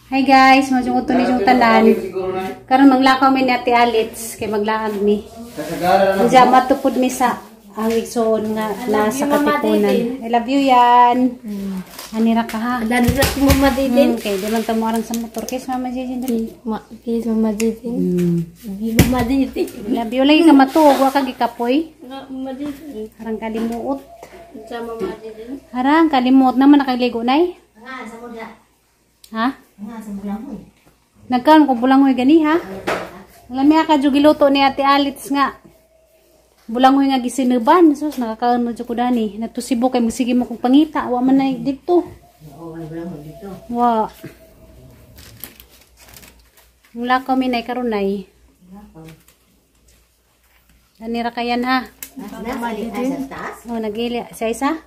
Hi guys, majung uto ni yung tanan. Karon maglakaw mi ni Ate Alits kay maglaag mi. Diya matupod mi sa ang igsoon nga nasa Katipunan. I love you yan. Anira ka ha. Dadra si Mama Didin. Okay, di man tamo arang sa motor kay Mama Didin. Kay Mama Didin. Mama Didin. Love you lagi ka matuog wa ka gikapoy. Mama Didin. Harang kalimuot. Sa Mama Didin. Harang kalimuot naman nakaligo nay. Nga sa muda. Ha? Nga sa bulangoy. Nagkaon ko bulangoy gani ha? Alam niya ka jud giluto ni Ate Alits nga. Bulangoy nga gisinuban, sus nakakaano jud ko dani. Natusibo kay magsige mo kog pangita, wa man nay dito. Oo, bulangoy dito. Wa. Mula ko minay karon nay. Anira kayan ha. Mali ay sa taas. Oh, nagili sa isa.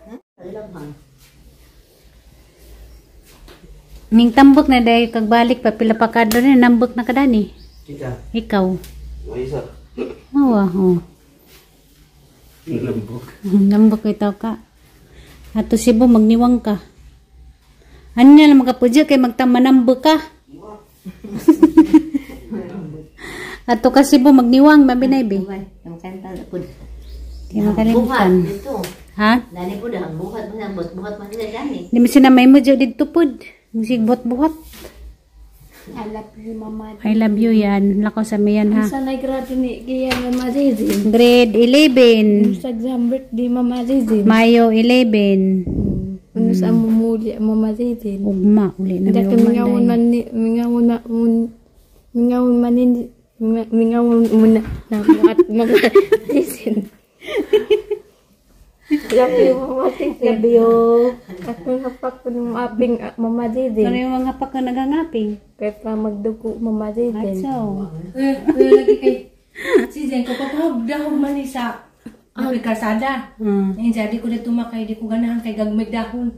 Ning tambok na day kag balik pa pila pa kadto ni nambok na kadani. Ikaw. Isa. Oh. Lambok. Nambok itaw ka. Ato sibo magniwang ka. Ano na magapudyo kay magtamanambok ka. Ato ka sibo magniwang mabinay be. Ang kanta pud. Kay makalimutan. Dito. Ha? Dani pud ang buhat mo buhat man sila dani. Di mo sinamay mo dyan dito pud. Musig buhat-buhat. I love you Mama. I love you yan. Lakaw sa miyan ha. Sa nag-grado ni kaya Mama Didin. Grade 11. Sa exam birthday Mama Didin. Mayo 11. Ano sa mumuli Mama Didin. Ugma. Uli na may Dati ugma day. mingawon muna na Mama Didin. Love you Mama Didin. Love you. Ako hapak ko ng aping Mama Didin. Ano yung mga hapak na nagangaping? Kaya pa magdugo Mama Didin. So, Lagi kay si Zen ko dahon man ni sa kalsada. Jadi ko na tumakay di ko ganahan kay gagmay dahon.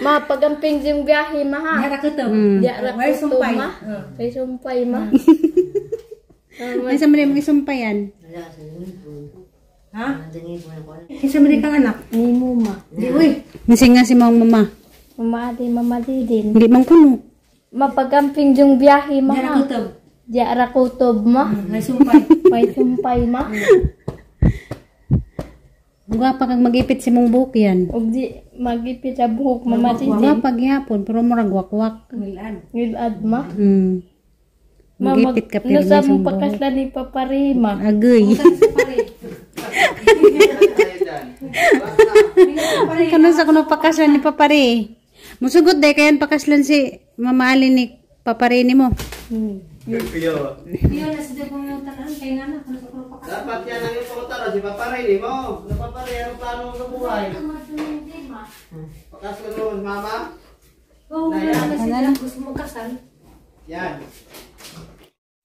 Ma, pagamping yung biyahe ma ha. Yara ka to. Yara Where ko to sumpay? ma. Kay sumpay ma. ay sa mga sumpayan. Ha? Isa man kang anak. Ni mo ma. Di uy. Masing nga si mga mama. Mama Didin. Hindi man kuno. Mapagamping yung biyahe ma Yara ha. ka to. Yara ko to ma. May sumpay. Kay sumpay ma. Gwa pa kang magipit si mong buhok yan. Ug di magipit sa buhok Mama Gwa Didin. pa gyapon pero murag wakwak. Milan. Gilad ma. Magipit ka pero Nasa may mo buhok. pakasla ni Paparima. Agoy. Kano sa kuno pakaslan ni papare. Musugot day kayan pakaslan si Mama Alin ni papare ni mo. Iyo na sa ko yung tanan kay ngana kuno sa kuno pa. Dapat yan ang ipotara si Papare ni mo. Napapare ang plano mo sa buhay. Pakas ka naman mama. Oh, na sila gusto magkasal. Yan.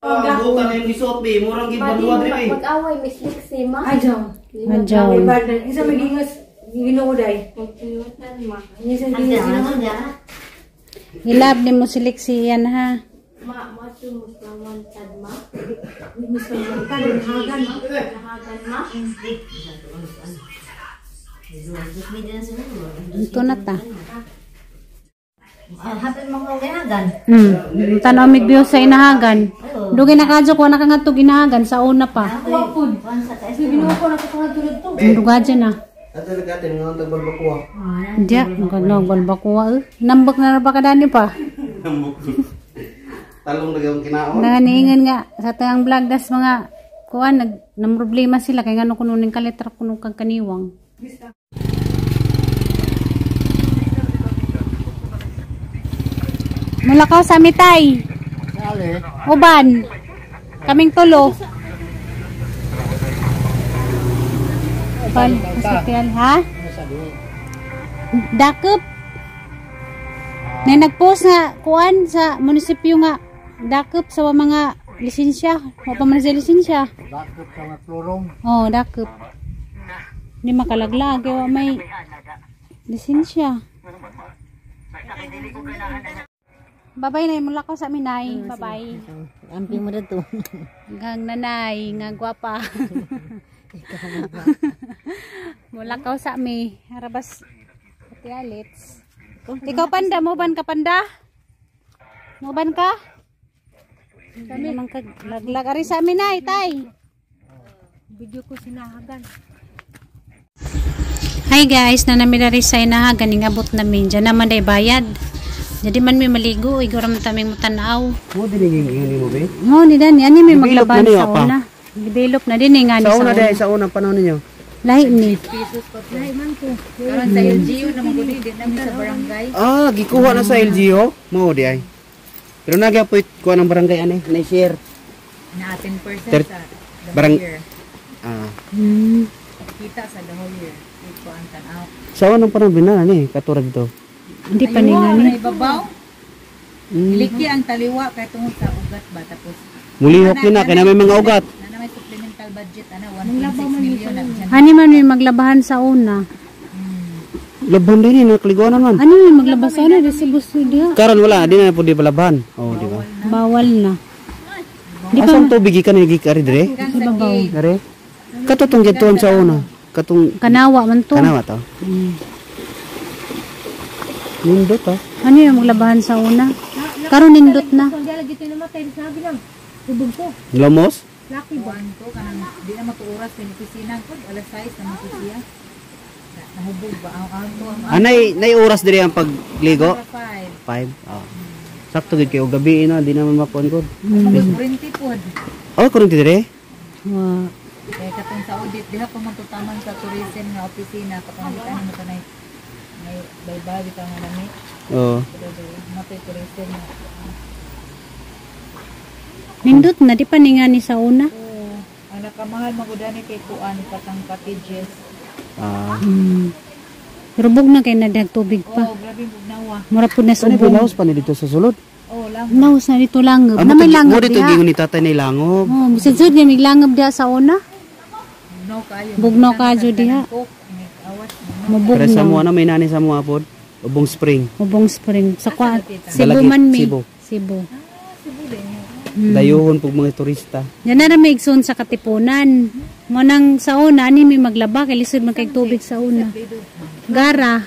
Ang bukan yung gisot be, murang gibanduan rin eh. Mag-away Miss Lixie ma. Ajaw. Ajaw. Ibadan. Isa magingas ginuuday. Magpiwatan ma. Isa gingas. Ilab ni mo si Lexi yan ha. Ma, matumos naman tad ma. Hagan. Nahagan ma. Ito na ta. Hapit mo kong ginagan. Tanaw migbiyo sa inahagan. Dugay na kadyo ko nakangatog inahagan sa una pa. Wapod. Ginuo ko na ko tulad to. Duga dyan na. At talaga nga ang tagbalbakuha. Diya, ang balbakuwa. Nambok na ba kadani pa? Talong na yung kinaon. Nanganiingan nga sa tangang vlog das mga kuan nang problema sila kay ngano kuno ning kalitra kuno kag kaniwang. Mula ka sa mitay. Uban. Kaming tulo. Uban, hospital ha? Dakop. Na nagpost nga kuan sa munisipyo nga dakop sa mga lisensya. O pa man sa lisensya. Bakit ka matlurong? Oh, dakop. Hindi makalaglag. Kaya may lisensya. Babay na mula ko sa minay. Babay. Ampi mo dito. Hanggang nanay. Nga gwapa. Mula ka sa mi. Harabas. Pati alits. Ikaw panda mo ban ka panda? Muban ka? Kami naman laglag. Ari sa amin ay, tay. Video ko sinahagan. Hi guys, na namin na rin sa inahagan. Ingabot namin. Diyan naman ay bayad. Jadi man may maligo. Igura man taming matanaw. Mo diniging mo be? Mo, ni Dani. Ano may Develop maglaban na niya sa pa. una? Develop na din nga ni Sa sa una una. dahil sa unang panahon ninyo. Lahi ni. Lahi man ko. Karon sa LGU naman gudi din namin sa barangay. Ah, gikuha na sa LGO. Mo di ay. Pero nagapoy kuha ng barangay ani, na share. Na 10% Ter- sa the barang- whole year. Ah. Kita sa the whole year. Ito ang tanaw. Sa unang panahon binana ni katurag dito. Hindi pa ni nga ni. Ay babaw. Liki ang taliwa kay tungod sa ugat ba tapos Mulihok yun na kay na may mga ugat. na may supplemental budget ana 1.6 million na dyan. Ani man may maglabahan sa una. Labhan din ni nakliguan naman. Ani may maglabas sa una. Di sa gusto diha. Karon wala, di na po di palabhan. Oh, di ba? Bawal na. Asam tubig ikan ni gikari dire? Ibabaw. Dire? Katutong gituon sa una. Katong Kanawa man to. kanawa to. Nindot ah. Ano yung maglabahan sa una? Karon nindot na. Kung dala gito namatay sabi lang. Tubog ko. Lomos? Laki ba? Kuan ko kanang di na matuoras sa opisina ko alas 6 na matusiya. Nahubog ba ang to ang Nay oras dire ang pagligo? 5. 5. Oh. Sakto gid kayo gabi na, di naman makuan ko. Printi pod. Oh, kurang dire? Wa. Kaya katong sa audit diha pa man tutaman sa tourism nga opisina kapangitan mo kanay may baybay bitaw nga nami. Oh. Pero matay tourism na. Nindot na di pa ni nga ni sa una. Oo. Ang nakamahal magudani kay kuan patang packages. Ah. Rubog na kay nadag tubig pa. Oh, grabe bugnawa. Mura po na Ano subong. bilaos pa ni dito sa sulod? Oh, lang. Naus na dito langob. Na may Mo langob dito diha. gingon ni tatay ni langob. Oh, bisan sud may langob diha sa una. No kayo. Bugnaw ka jud diha. Awas. Pero sa Mubugnaw. mo may nani sa mo apod. Ubong spring. Ubong Spring. Sa kwa. Cebu Dalagit, man mi. Cebu. Cebu. Dayuhon pug mga turista. Yan na may igsoon sa Katipunan. Mo nang sa una ani may maglaba kay lisod man kay tubig sa una. Gara.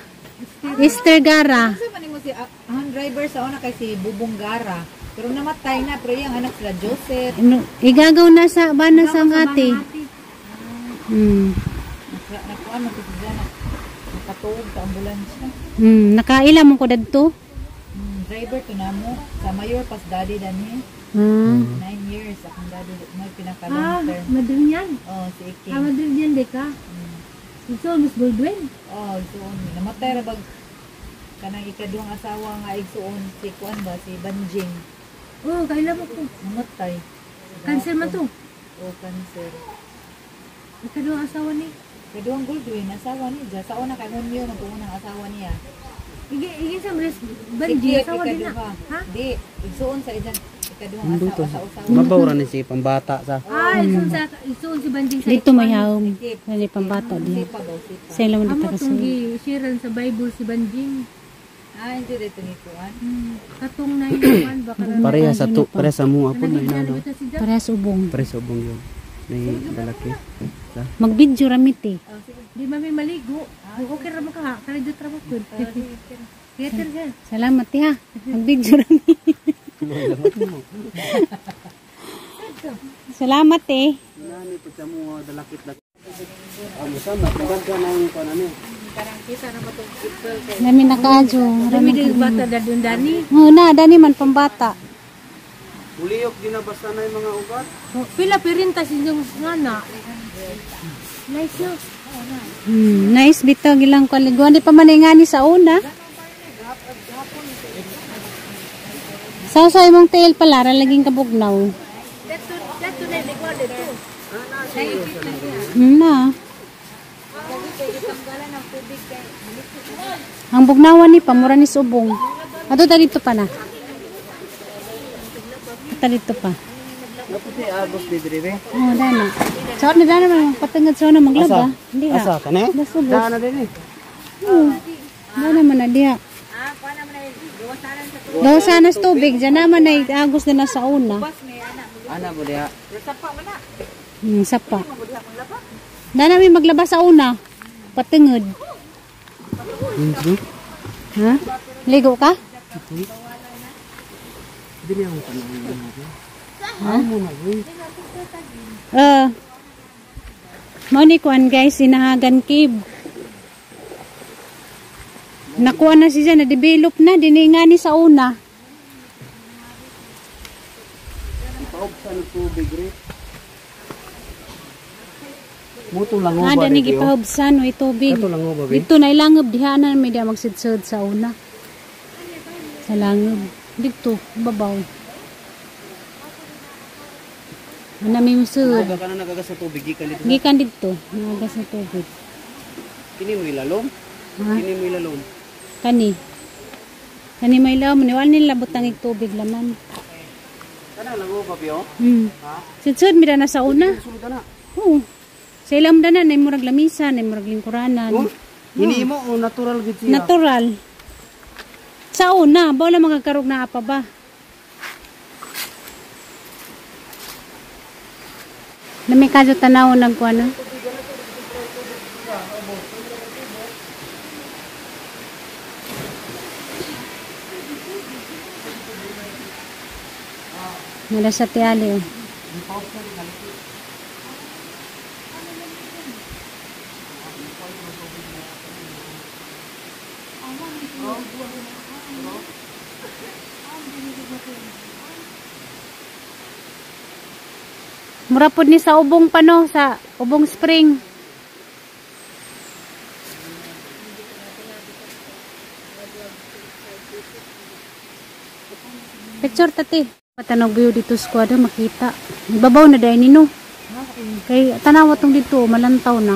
Easter Gara. Sa man mo si ang driver sa una kay si Bubong Gara. Pero namatay na pero yung anak sila Joseph. Ano, igagaw na sa bana sa ate. Nakuan mo si Jana. Nakatuog sa ambulansya. Nakaila mo ko dadto. Driver to namo sa Mayor Pas Daddy dani. 9 years akong daddy may pinaka long term. Madrid yan. Oh, si Iking. Madrid yan, di ka. Ito, Miss Baldwin. Oh, igsuon. Namatay ra bag kanang ikaduhang asawa nga igsuon si kuan ba si Banjing. Oh, kailan mo ko. Namatay. Cancer man to. Oh, cancer. Ikaw ang asawa ni. Kaduhang Goldwyn asawa niya. Sa una kay Monyo nagkuunang asawa niya. Igi sa Miss Si Banji, Kip, asawa din na. ikaduha. Ha? Di, igsuon sa isan ikaduhang Ando to. asawa sa usawa. Mabawra ni si pambata sa. Isuon si Banji sa Dito may hawom. Dali pambata diha. Sipa daw, sipa. Sa ilo mo dito Amo kasi. tong gi-sharean sa Bible si Banjing. Ah, hindi dito ni kuan. Katong na yun, baka na. Pareha sa pareha sa mo apod na inano. Parehas ubong. Pareha sa ubong yun. Nay lalaki. Sa. Mag-video ramit eh. Di mami maligo. Okay ra mo ka, kalidot ra mo pud. Theater ka. Salamat ha. Mag-video ramit. Salamat eh. Nani pud sa mo dalakit na. Amo sama pagad ka na yung kuan ani. Karang kita na matong people kay Nami nakaadyo. Dami din bata dadun dani. Oh na, dani man pambata. Uliyok din na basta na yung mga ugat. Pila pirinta si yung ngana. Nice no. Nice bitaw gilang kaliguan. Di pa man ingani sa una. Sa imong tail pala, laging kabugnaw. Dato na ligwa dito. Na. Ang bugnawan ni pamura ni subong. Ato ta dito pa na. Ta dito pa. Naputi agos di dire. Oh, dana. Sa na dana man patungod sa na maglaba. Hindi ha. Asa kane? Dasubos. Dana din eh. Dana man na diha. Daw sana sa tubig, dyan naman ay agos na nasa una. Ana po diha. Sapa. Dana may maglaba sa una. Patungod. Ha? Ligo ka? Dili ang tanong mo. Ha? Mo ni kuan guys, Sinahagan Cave. Nakuha na siya, na-develop na, diningani sa una. Paubsan ng tubig rin. Muto lang ba? Ada ni gipahubsan o itubig. Kato lang ba? Dito na ilangob, dihanan may dia magsidsud sa una. Sa langob. Dito, babaw. Manami musud. Huwag ka na nagagas sa tubig, gikan dito. Gikan dito, nagagas sa tubig. Kini mo ilalom? Ha? Kini mo ilalom? Kani. Kani may ilaw, maniwala nila butang tubig laman. Kana lang ba, Pio? Ha? Sidsud, mira na sa una. Sulod na. Oo. Sa ilam danan, ay murag lamisan, ay murag lingkuranan. Oh? Hini mo o natural gid siya? Natural. Sa una, wala magkakarog na apa ba? Nami kadyo tanaw nagkuano. Nala sa tiali oh. Murapod ni sa ubong pano, sa ubong spring. Picture tati. Patanog view dito squad makita. Ibabaw na dahil nino. Kay tanawa tong dito, malantaw na.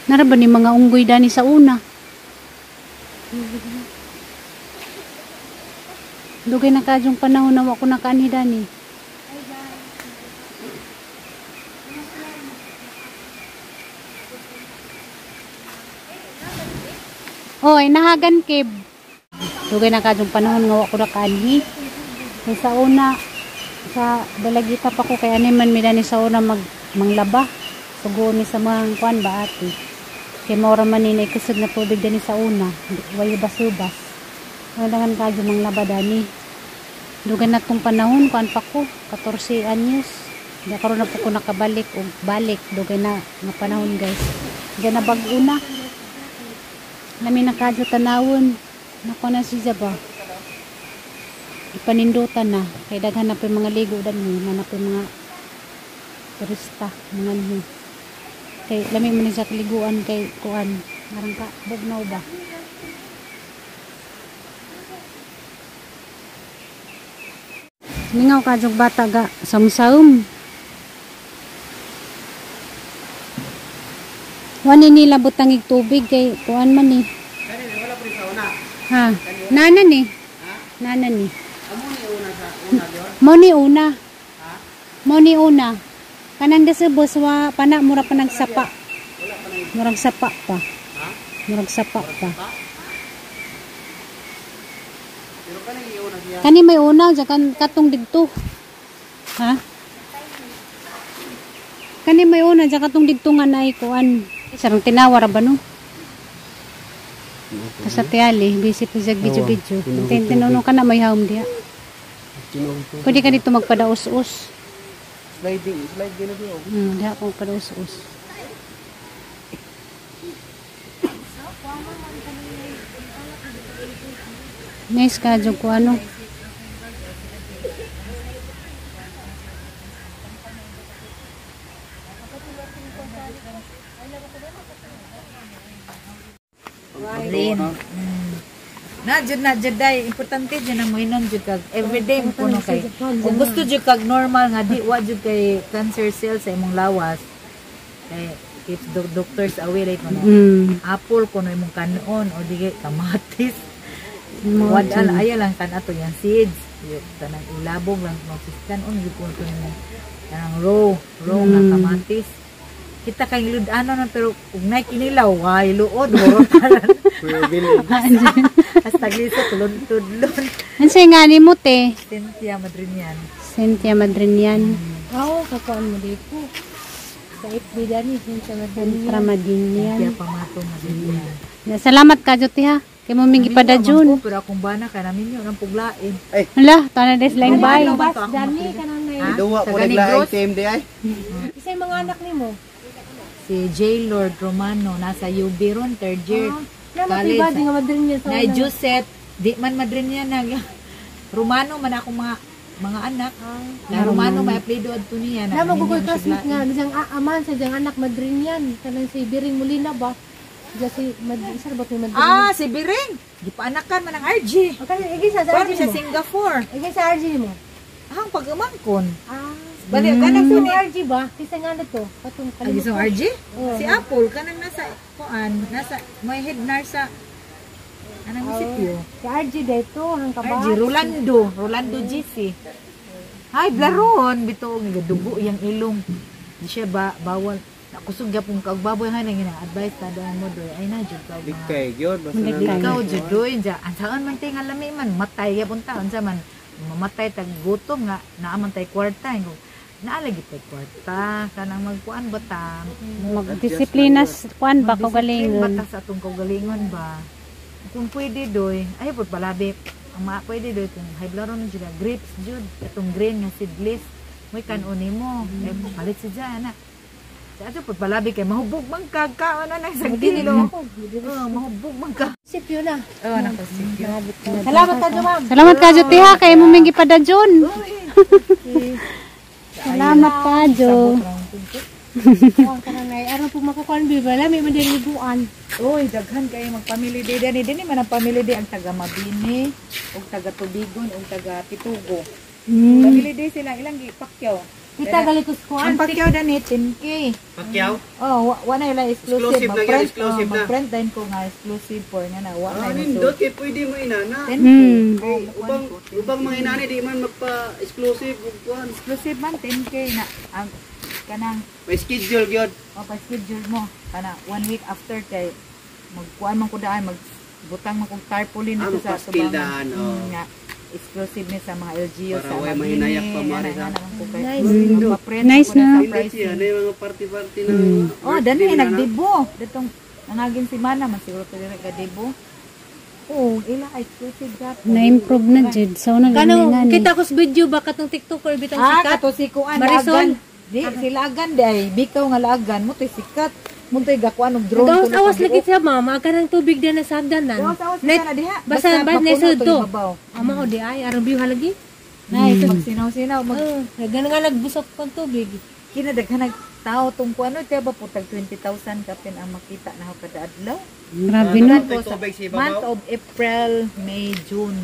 Naraba ni mga unggoy dani sa una. Dugay na kadyong panahon na wako nakaani dani. Oy, Nahagan Cave. Dugay na kadyong panahon nga wako nakaani. Kay sa una sa dalagita pa ko kay ani man mi dani sa una manglaba. Sugo ni sa mga kuan ba ati. Kay maura man ni kusog na tubig dani sa una. Way basubas. Walangan kadyo manglaba dani. Dugan na tong panahon kuan pa ko 14 anyos. Di karon na po ko nakabalik o balik dugan na nga panahon guys. Diyan na bag una. Nami na kadyo tanawon. Nako na siya ba. Ipanindutan na kay daghan na pa mga ligo dani, na pa mga turista mga ni. Kay lami man sa kaliguan kay kuan marang ka bugnaw ba. Mingaw ka jog bata ga samsaum. Wani nila butangig tubig kay kuan man ni. Kani wala pa rin sa una. Ha, nana ni. Nana ni. Amo ni una sa una diyon. Mo ni una. Ha? Mo ni una. Kanang desubos wa pana mura pa nagsapa. Murag sapa pa. Ha? Murag sapa pa. Pero kani una siya. Kani may una jakan katong didto. Ha? Kani may una jakan katong didto nga nay kuan. Sarang tinawar ba no? Sa tiali, busy pa sa video-video. Tinunong ka na may hawm diya. Pwede ka dito magpadaos-os. Slide gina diyo. Diya ako magpadaos-os. Nice ka, jog ko ano. Lin. Na jud day importante jud na mo inom jud kag everyday mo kuno kay kung gusto jud kag normal nga di wa jud kay cancer cells sa imong lawas kay keep the doctors away right kuno apple kuno imong kanon o di kamatis wad aya lang kan ato yang seeds tanang ilabog lang mo sistan on jud kuno tanang raw nga kamatis kita kay ano na pero kung nay kinilaw ay luod horotaran hasta gliso tulon-tulon. Ansay nga ni mo te? Cynthia Madrinian. Cynthia Madrinian. Oo, kakuan mo dito. Sa FB dani, sa Sentra Madinian. Kaya pamato madinian. Salamat ka, Joti ha. Kay mo mingi pa da June. Pero akong bana ka namin yun ang puglain. Hala, tana des lang bay. Bas dani kanang nay. Duwa po Sa nagla Negros? item di ay. Isa yung mga anak nimo. Si J. Lord Romano, nasa UB ron, third year. Naman ba di nga madrin niya sa Na Joseph, di man madrin niya nag Romano man ako mga anak. Na Romano may apelyido adto niya. Na magugol classmate nga dijang aman sa dijang anak madrin yan. Kanang si Biring Molina ba? Diya si isa ba may madrin? Ah, si Biring. Gipaanakan man ang RG. O kanang igisa sa Parang RG sa mo. Singapore. Igisa sa RG mo. Ang pag-umangkon. Ah. Bali, kanang Sa ni RG ba? Kisa nga na to. Patong Ay, isang kalimutan. RG? Si Apple, kanang nasa, nasa, may head nurse sa, anong munisipyo? Si RG dito, ang kaba. RG, Rolando GC. Ay, blaron, bito, dugo yung ilong. Di siya bawal. Nakusog ya pong kagbaboy ha, nang advice na doon mo doon. Ay na, jud ka. Dikay gyud basta Ikaw, jud doon, ang saan man tayo nga lami man, matay ya punta, ang saan man, mamatay tag gutom nga, naaman tayo kwarta. Naalagi tayo kwarta, kanang magkuan ba ta? Magdisiplinas kuan ba kaugalingon. Bata sa atong kaugalingon ba? Kung pwede doy, ay po palabi. Ang pwede doy kung high blood ron jud grapes jud, atong green nga seedless. Moy kanuni mo, eh palit si ana. Sa ato po palabi kay mahubog man kagkaon na sa kilo. Mahubog man ka. Sipyo na. Oh, nakasipyo. Salamat ka, ma'am. Salamat ka, Joti ha. Kay mo mingi pa da June. Salamat ka, Jo. Ang kanang nay, aron po makukuan bibala, may madilibuan. Oy, daghan kayo magpamilya di dani dinhi man ang pamilya di ang taga Mabini, ug taga Tubigon, ug taga Pitugo. Pamilya di sila ilang gipakyaw. Kita galitos kuan. Ang pakyaw dani 10K. Pakyaw. Oh, wala ila exclusive. Exclusive na yan, exclusive na. Mag-print din ko nga exclusive for nga na wala Ah, na nindot kay pwede mo inana. 10K. Ubang mga inani di man magpa-exclusive ug kuan. Exclusive man 10K na ang kanang May schedule gyud. pa-schedule mo kana 1 week after kay magkuan man ko daan magbutang man kog tarpaulin Ah, dito sa magpaspildahan, tubangan. oh. Nga exclusive ni sa mga LGU Para sa way Mabini, mahinayak pa, Mari, ana ha? naman ko kay Nice. magpa-print Nice ko na. sa Pindot pricing. siya, na yung mga party-party na. Oh, dani birthday na, nagdebo. Ditong nangagin si Mana man siguro to dire ka debo. Oh, ila exclusive gap. Na-improve na, Jid. So, Kanang nagalingan. kita ko sa video ba katong TikToker bitang Ah, sikat. kato si Kuan Marisol. Lagan. Di, sila agan day. Bikaw nga lagan mo to'y sikat. Mo to'y gakuan og drone. Gawas-awas lagi siya mama, kanang tubig din na sa hagdanan. Gawas-awas Net- na diha. Basta ba mapuno nesod to'y to. mabaw. Ama ko di ay aron biyo halagi. Nice. Magsinaw-sinaw. Oh, ganun nga nagbusok pag tubig. Kinadaghan nagtao tong kuan no tiya ba putag 20,000 kapin ang makita na ako kada adlaw. Grabe no. May tubig sa ibabaw. Month of April, May, June.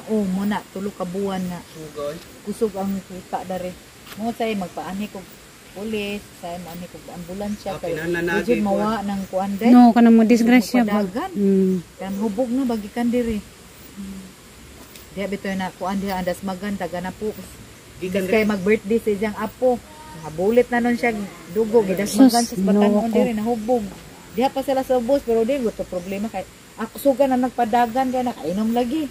Muna tulo ka buwan na Sugoy. kusog ang kita dare. Mo say magpaani kog pulis, say maani kog ambulansya kay pinananagi medyo ko. mawa ng kuan day. No, kanang mo disgrasya ba? Padagan. Kan hubog na bagi kan diri. Diya bitoy na kuan diha andas magan taga na po. Gikan Kay mag-birthday si Jang Apo. Nabulit na nun siya dugo gidasmagan sa Sus, batanon loko. diri nahubog. Diha pa sila sa bus pero di to problema kay ako suga na nagpadagan kay nakainom lagi.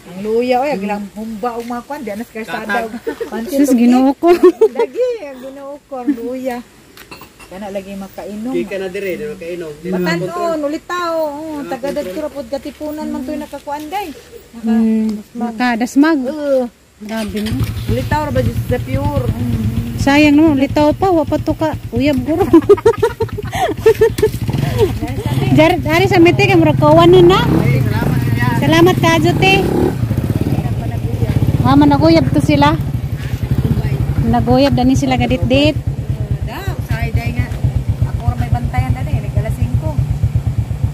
Ang luya oy agilang humba og mga kuan di anas karsada. Sus, ginoo ko. Lagi ang ginoo ko ang luya. Kana lagi makainom. Gikan na dire, di ba kainom. Di na makontrol. Batanon ulit tao. Tagadad ko ra pod katipunan man toy nakakuan day. Makadasmag. Grabe no. Ulit tao ra ba just sa pure. Sayang no, litaw pa, wapat to ka. Uyab guro. Jared, ari sa mete kay murag kawan nun na. Salamat ka, Jote. Managuyab to sila. Naguyab dani sila gadit-dit. Daw, say day nga. Ako ra may bantayan dali, alas 5.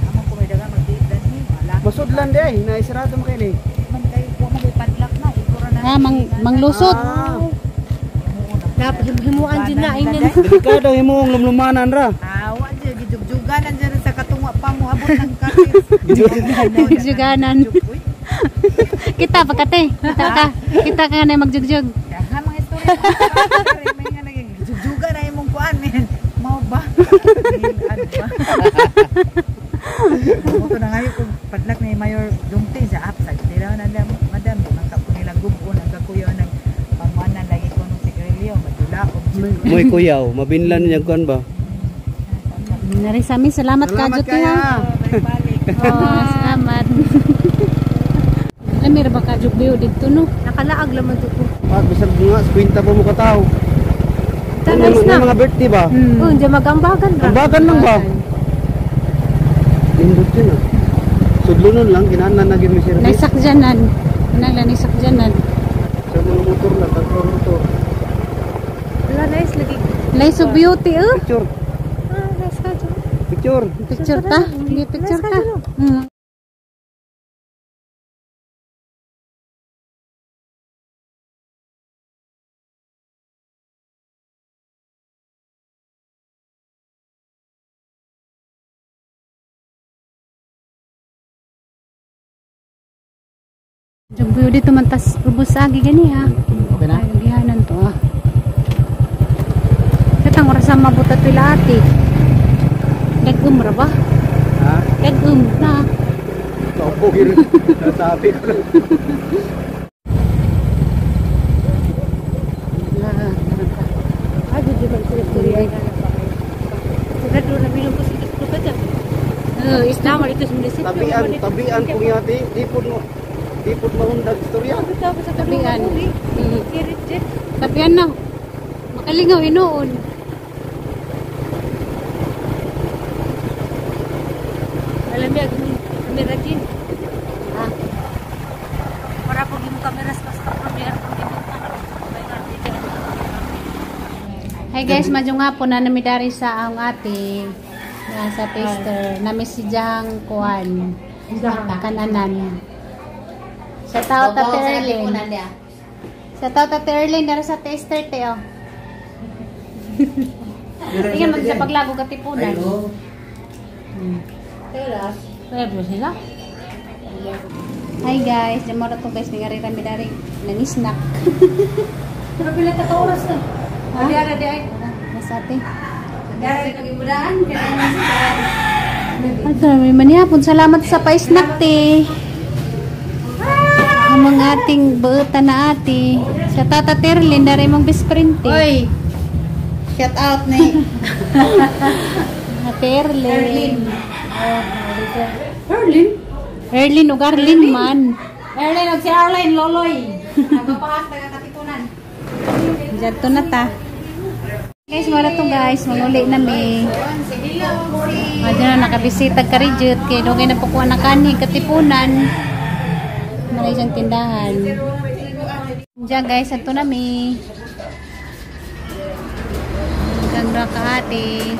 Amo ko may daga magdiit dani. Wala. Basod lang di ay, naisarado mo kayo ni. Man kay ko mo padlak na, ito ra na. Manglusot. Dapat himuan din na inin. Delikado imong lumlumanan ra. Awa dyan, gijugjuganan dyan sa katungwa pa mo, abot ng katis. Gijugganan. Kita pagkate. Kita ka na magjugjug. Kaya mga istorya. May nga naging gijugjugan na imong kuan. Mau ba? Ano ba? Ito na ngayon kung padlak ni Mayor Dungting sa apsag. Tila na madam, magkapo nilang gubo, nagkakuyo ng pangwanan lagi ko nung sigrilyo, madula ko. Moy kuyaw, mabinlan niya kuan ba? Narisami, salamat ka Jud ha. Oh, salamat. Alam ba ka Jud biyo dito no? Nakalaag laman to ko. Pag bisag nga, kwinta pa mo katao. Tanay na. Mga birthday ba? Oh, hindi magambagan ra. Ambagan lang ba? Indot yun ah. Sudlunon lang, kinahanglan na gyud mi service. Naisakjanan. Nala naisakjanan. Sa mga motor na, tatlo motor. Wala nice lagi. Lies of beauty oh. Picture, Ah, nice ka dyan. picture. Picture ta. Hindi picture ta. Hmm. Jumbo dito man tas ubos agi gani ha. Okay na? Ay, gihanan to ah. Katang oras sa mabutat pila ati. Dagum ra ba? Ha? Dagum na. Kaupo gini. Sabi ko. Aduh, di man sila kuriya. Sila doon na bilang ko sila ko ka. Islam itu sebenarnya. Tabian kung yati, di pud mahundag istorya. Tabian. Tabian na. Makalingaw inoon. Alam niya, kamera din. Ah. Para pag yung kamera sa kamera Hi guys, madyo nga po na namidari sa ang ate sa taster. Nami si Jang Kuan. Kananan. Sa tao ta Terlin. Sa tao ta Terlin dara sa taster teo. Tingnan mo sa paglago katipunan. Kaya po sila. Hi guys, jamora to guys ngari rami dari nang snack. Pero pila ta ka oras na. Ha? Diara di ay. Masate. Diara kagibudaan. Ito, may manihapon. Salamat sa pa-snack te. Ang mga ating buutan na ate. Sa Tata Terlin, dari mong bisprinte. Oy. Shout out ni. Terlin. Erlin. Erlin o Garlin man. Erlin og si Arlene Loloy. Nagpapahas taga katipunan. Diyan to na ta. Guys, wala to guys. Manguli na mi. Diyan na nakabisitag ka rin jut. Kaya doon kayo napakuha na kanin. Katipunan. Malay siyang tindahan. Diyan guys, ato na mi. Ganda ka ate.